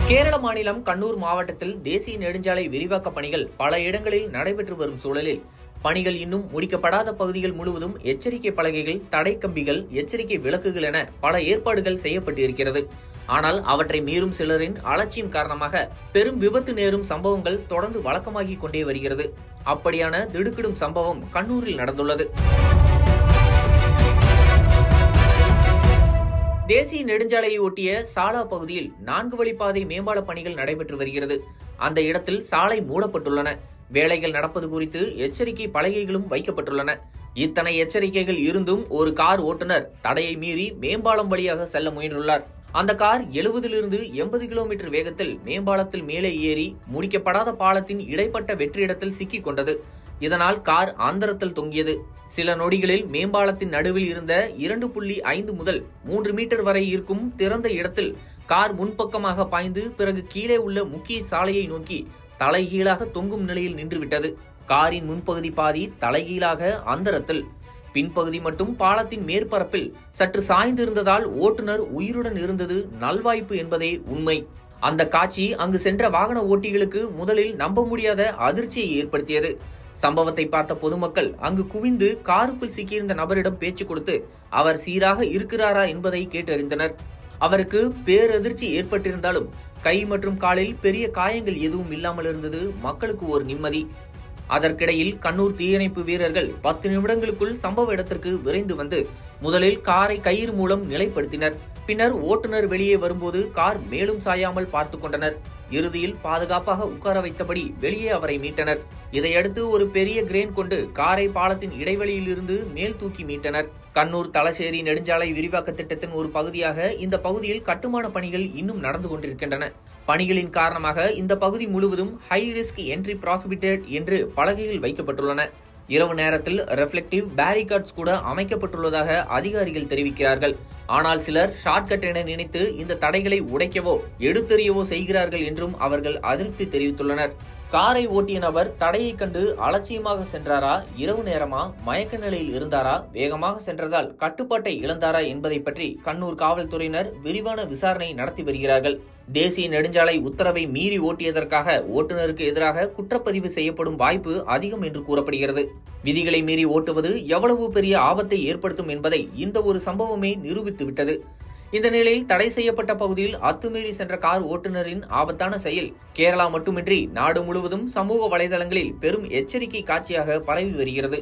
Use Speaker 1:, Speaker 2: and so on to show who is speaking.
Speaker 1: கேரள மாநிலம் கண்ணூர் மாவட்டத்தில் தேசிய நெடுஞ்சாலை விரிவாக்க பணிகள் பல இடங்களில் நடைபெற்று வரும் சூழலில் பணிகள் இன்னும் முடிக்கப்படாத பகுதிகள் முழுவதும் எச்சரிக்கை பலகைகள், தடை கம்பிகள், எச்சரிக்கை விளக்குகள் என பல ஏற்பாடுகள் செய்யப்பட்டிருக்கிறது. ஆனால் அவற்றை மீறும் சிலரின் அலட்சியம் காரணமாக பெரும் விபத்து நேரும் சம்பவங்கள் தொடர்ந்து வழக்கமாகிக் கொண்டே வருகிறது. அப்படியான திடுக்கிடும் சம்பவம் கண்ணூரில் நடந்துள்ளது. தேசிய நெடுஞ்சாலையை ஒட்டிய சாலா பகுதியில் 4 வழிப்பாதை மேம்பால பணிகள் நடைபெற்று வருகிறது. அந்த இடத்தில் சாலை மூடப்பட்டுள்ளன. வேலைகள் நடப்பது குறித்து எச்சரிக்கை பலகைகளும் வைக்கப்பட்டுள்ளன. இத்தனை எச்சரிக்கைகள் இருந்தும் ஒரு கார் ஓட்டுநர் தடையை மீறி மேம்பாலம் வழியாக செல்ல முயன்றுள்ளார். அந்த கார் 70 - 80 கிலோமீட்டர் வேகத்தில் மேம்பாலத்தில் மேலே ஏறி முடிக்கப்படாத பாலத்தின் இடைப்பட்ட வெற்றிடத்தில் சிக்கிக் கொண்டது. இதனால் கார் அந்தரத்தில் தொங்கியது. சில நொடிகளில் மேம்பாலத்தின் நடுவில் இருந்த 2.5 முதல் 3 மீட்டர் வரை இருக்கும் திறந்த இடத்தில் கார் முன்பக்கமாக பாய்ந்து பிறகு கீழே உள்ள முக்கிய சாலையை நோக்கி தலைகீழாக தொங்கும் நிலையில் நின்றுவிட்டது. காரின் முன்பகுதி பாதி தலைகீழாக அந்தரத்தில், பின்பகுதி மட்டும் பாலத்தின் மேற்பரப்பில் சற்று சாய்ந்திருந்ததால் ஓட்டுநர் உயிருடன் இருந்தது நல்வாய்ப்பு என்பதே உண்மை. அந்த காட்சி அங்கு சென்ற வாகன ஓட்டிகளுக்கு முதலில் நம்ப முடியாத அதிர்ச்சியை ஏற்படுத்தியது. சம்பவத்தை பார்த்த பொதுமக்கள் அங்கு குவிந்து காருக்குள் சிக்கியிருந்த நபரிடம் பேச்சு கொடுத்து அவர் சீராக இருக்கிறாரா என்பதை கேட்டறிந்தனர். அவருக்கு பேரதிர்ச்சி ஏற்பட்டிருந்தாலும் கை மற்றும் காலில் பெரிய காயங்கள் எதுவும் இல்லாமல் இருந்தது மக்களுக்கு ஒரு நிம்மதி. அதற்கிடையில் கண்ணூர் தீயணைப்பு வீரர்கள் 10 நிமிடங்களுக்குள் சம்பவ இடத்திற்கு விரைந்து வந்து முதலில் காரை கயிறு மூலம் நிலைப்படுத்தினர். பின்னர் ஓட்டுநர் வெளியே வரும்போது கார் மேலும் சாயாமல் பார்த்து கொண்டனர். இறுதியில் பாதுகாப்பாக உட்கார வைத்தபடி வெளியே அவரை மீட்டனர். இதையடுத்து ஒரு பெரிய கிரேன் கொண்டு காரை பாலத்தின் இடைவெளியில் இருந்து மேல் தூக்கி மீட்டனர். கண்ணூர் தலசேரி நெடுஞ்சாலை விரிவாக்க திட்டத்தின் ஒரு பகுதியாக இந்த பகுதியில் கட்டுமான பணிகள் இன்னும் நடந்து கொண்டிருக்கின்றன. பணிகளின் காரணமாக இந்த பகுதி முழுவதும் ஹை ரிஸ்க் என்ட்ரி ப்ராஹிபிட்டட் என்று பலகைகள் வைக்கப்பட்டுள்ளன. இரவு நேரத்தில் ரெஃப்ளெக்டிவ் பேரிகார்ட்ஸ் கூட அமைக்கப்பட்டுள்ளதாக அதிகாரிகள் தெரிவிக்கிறார்கள். ஆனால் சிலர் ஷார்ட்கட் என நினைத்து இந்த தடைகளை உடைக்கவோ எடுத்தெறியவோ செய்கிறார்கள் என்றும் அவர்கள் அதிருப்தி தெரிவித்துள்ளனர். காரை ஓட்டிய நபர் தடையை கண்டு அலட்சியமாக சென்றாரா, இரவு நேரமா, மயக்க நிலையில் இருந்தாரா, வேகமாக சென்றதால் கட்டுப்பாட்டை இழந்தாரா என்பதை பற்றி கண்ணூர் காவல்துறையினர் விரிவான விசாரணை நடத்தி வருகிறார்கள். தேசிய நெடுஞ்சாலை உத்தரவை மீறி ஓட்டியதற்காக ஓட்டுநருக்கு எதிராக குற்றப்பதிவு செய்யப்படும் வாய்ப்பு அதிகம் என்று கூறப்படுகிறது. விதிகளை மீறி ஓட்டுவது எவ்வளவு பெரிய ஆபத்தை ஏற்படுத்தும் என்பதை இந்த ஒரு சம்பவமே நிரூபித்துவிட்டது. இந்த நிலையில் தடை செய்யப்பட்ட பகுதியில் அத்துமீறி சென்ற கார் ஓட்டுநரின் ஆபத்தான செயல் கேரளா மட்டுமின்றி நாடு முழுவதும் சமூக வலைதளங்களில் பெரும் எச்சரிக்கை காட்சியாக பரவி வருகிறது.